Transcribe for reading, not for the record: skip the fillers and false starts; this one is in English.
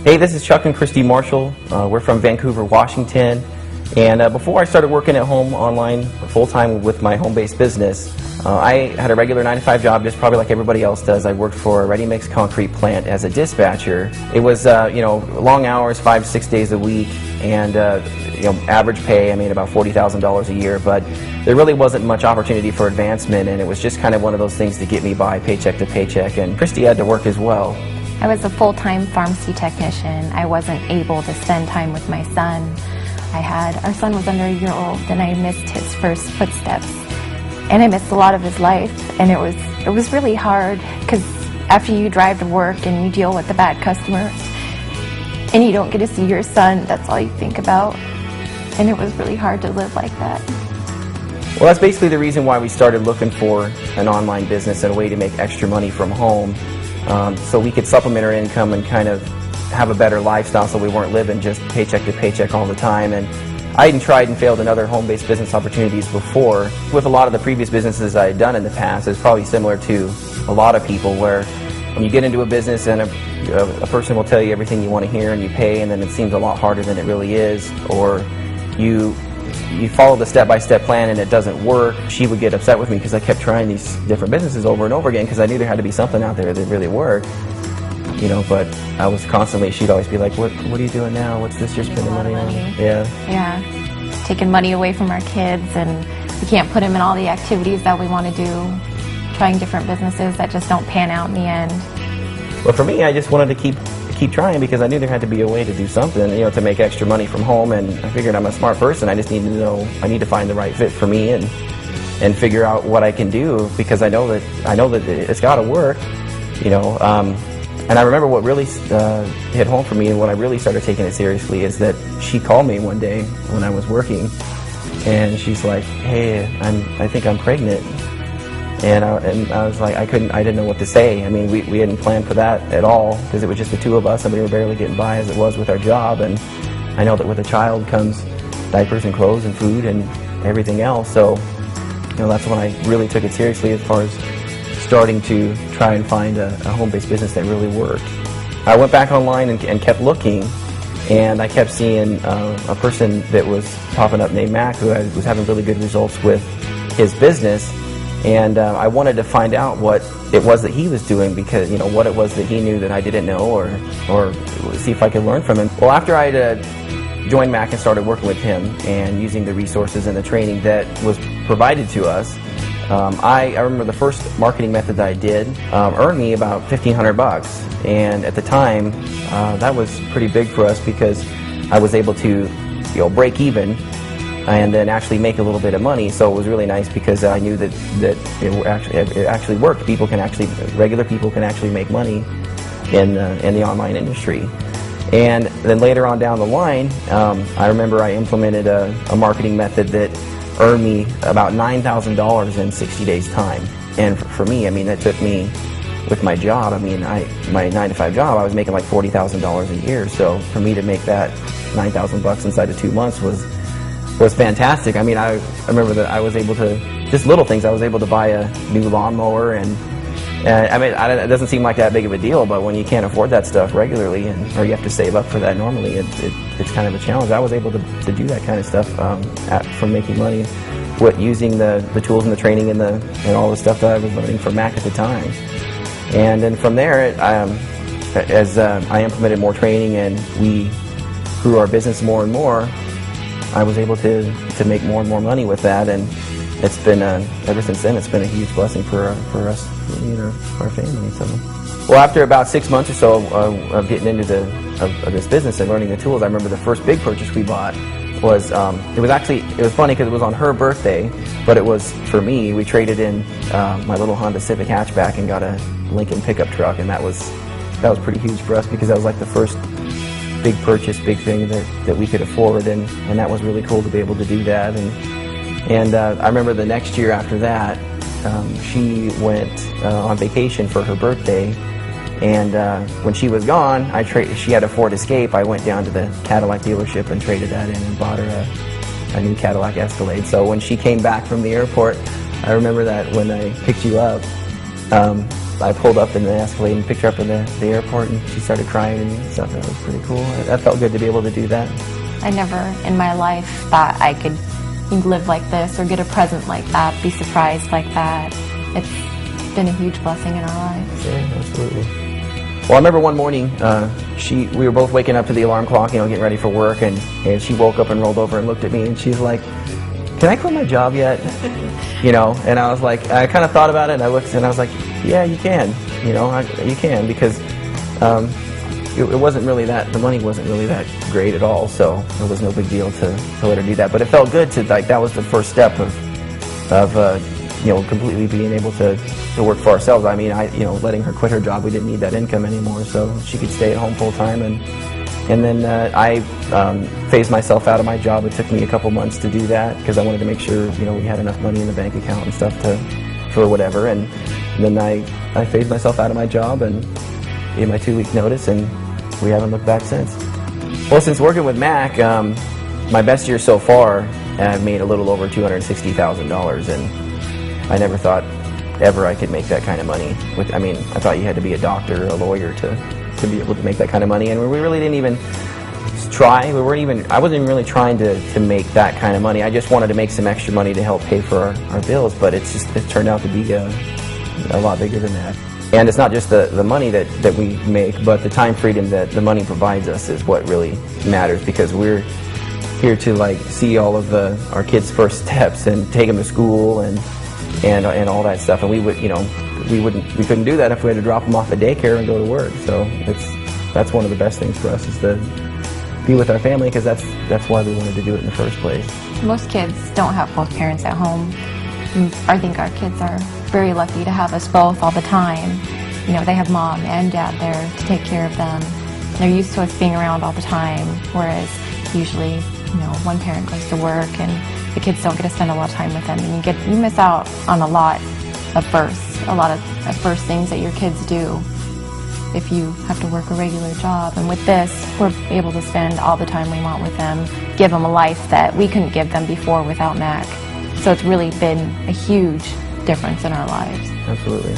Hey, this is Chuck and Christy Marshall. We're from Vancouver, Washington. And before I started working at home online full-time with my home-based business, I had a regular 9-to-5 job, just probably like everybody else does. I worked for a ready-mix concrete plant as a dispatcher. It was, long hours, 5-6 days a week, and average pay, I made about $40,000 a year, but there really wasn't much opportunity for advancement, and it was just kind of one of those things to get me by paycheck to paycheck, and Christy had to work as well. I was a full-time pharmacy technician. I wasn't able to spend time with my son. Our son was under a year old, and I missed his first footsteps. And I missed a lot of his life, and it was really hard, because after you drive to work and you deal with the bad customers, and you don't get to see your son, that's all you think about. And it was really hard to live like that. Well, that's basically the reason why we started looking for an online business and a way to make extra money from home. So we could supplement our income and kind of have a better lifestyle, so we weren't living just paycheck to paycheck all the time. And I had tried and failed in other home-based business opportunities before. With a lot of the previous businesses I had done in the past, it's probably similar to a lot of people, where when you get into a business and a person will tell you everything you want to hear and you pay, and then it seems a lot harder than it really is, or you follow the step-by-step plan and it doesn't work. She would get upset with me because I kept trying these different businesses over and over again, because I knew there had to be something out there that really worked. But I was constantly, she'd always be like, what are you doing now? What's this you're spending money on? Yeah. Taking money away from our kids, and we can't put them in all the activities that we want to do. Trying different businesses that just don't pan out in the end. Well, for me, I just wanted to keep trying, because I knew there had to be a way to do something, to make extra money from home, and I figured I'm a smart person. I just need to know, I need to find the right fit for me and figure out what I can do, because I know that it's got to work, And I remember what really hit home for me, and when I really started taking it seriously, is that she called me one day when I was working, and she's like, "Hey, I think I'm pregnant." And I was like, I didn't know what to say. I mean, we hadn't planned for that at all, because it was just the two of us, and we were barely getting by as it was with our job. And I know that with a child comes diapers and clothes and food and everything else. So, that's when I really took it seriously, as far as starting to try and find a home-based business that really worked. I went back online and kept looking, and I kept seeing a person that was popping up named Mac, who was having really good results with his business. And I wanted to find out what it was that he was doing, because, what it was that he knew that I didn't know, or see if I could learn from him. Well, after I joined Mac and started working with him and using the resources and the training that was provided to us, I remember the first marketing method that I did earned me about $1,500, and at the time that was pretty big for us, because I was able to break even and then actually make a little bit of money. So it was really nice, because I knew that it actually worked. Regular people can actually make money in the online industry. And then later on down the line, I remember I implemented a marketing method that earned me about $9,000 in 60 days time. And for me, that took me, with my job, my 9-to-5 job, I was making like $40,000 a year. So for me to make that $9,000 inside of 2 months was fantastic. I remember that I was able to, just little things, I was able to buy a new lawnmower, and it doesn't seem like that big of a deal, but when you can't afford that stuff regularly, or you have to save up for that normally, it's kind of a challenge. I was able to do that kind of stuff from making money, using the tools and the training and all the stuff that I was learning from Mac at the time. And then from there, as I implemented more training and we grew our business more and more, I was able to make more and more money with that, and it's been ever since then, it's been a huge blessing for us, our family. So, well, after about 6 months or so of getting into this business and learning the tools, I remember the first big purchase we bought was it was funny, because it was on her birthday, but it was for me. We traded in my little Honda Civic hatchback and got a Lincoln pickup truck, and that was pretty huge for us, because that was like the first big purchase, big thing that we could afford, and that was really cool to be able to do that. And I remember the next year after that, she went on vacation for her birthday, and when she was gone, she had a Ford Escape. I went down to the Cadillac dealership and traded that in and bought her a new Cadillac Escalade. So when she came back from the airport, I remember that when I picked you up, I pulled up in the Escalade and picked her up in the airport, and she started crying and stuff. That was pretty cool. That felt good to be able to do that. I never in my life thought I could live like this or get a present like that, be surprised like that. It's been a huge blessing in our lives. Yeah, absolutely. Well, I remember one morning, we were both waking up to the alarm clock, getting ready for work, and she woke up and rolled over and looked at me, and she's like, "Can I quit my job yet?" And I was like, I kind of thought about it, and I looked, and I was like, "Yeah, you can. You can," because it wasn't really the money wasn't really that great at all, so it was no big deal to let her do that. But it felt good to, that was the first step of completely being able to work for ourselves. I mean, letting her quit her job, we didn't need that income anymore, so she could stay at home full time. And then I phased myself out of my job. It took me a couple months to do that because I wanted to make sure we had enough money in the bank account and stuff for whatever. And then I phased myself out of my job and gave my 2-week notice, and we haven't looked back since. Well, since working with Mac, my best year so far, I've made a little over $260,000, and I never thought ever I could make that kind of money. I thought you had to be a doctor or a lawyer to be able to make that kind of money, and we really didn't even try. I wasn't even really trying to make that kind of money. I just wanted to make some extra money to help pay for our bills, but it turned out to be a lot bigger than that. And it's not just the money that we make, but the time freedom that the money provides us is what really matters, because we're here to see all of our kids' first steps and take them to school and all that stuff. And we couldn't do that if we had to drop them off at daycare and go to work. So that's one of the best things for us, is to be with our family, because that's why we wanted to do it in the first place. Most kids don't have both parents at home. I think our kids are very lucky to have us both all the time. They have mom and dad there to take care of them. They're used to us being around all the time, whereas usually, one parent goes to work and the kids don't get to spend a lot of time with them, and you miss out on a lot of first things that your kids do if you have to work a regular job. And with this, we're able to spend all the time we want with them, give them a life that we couldn't give them before without Mac. So it's really been a huge difference in our lives. Absolutely.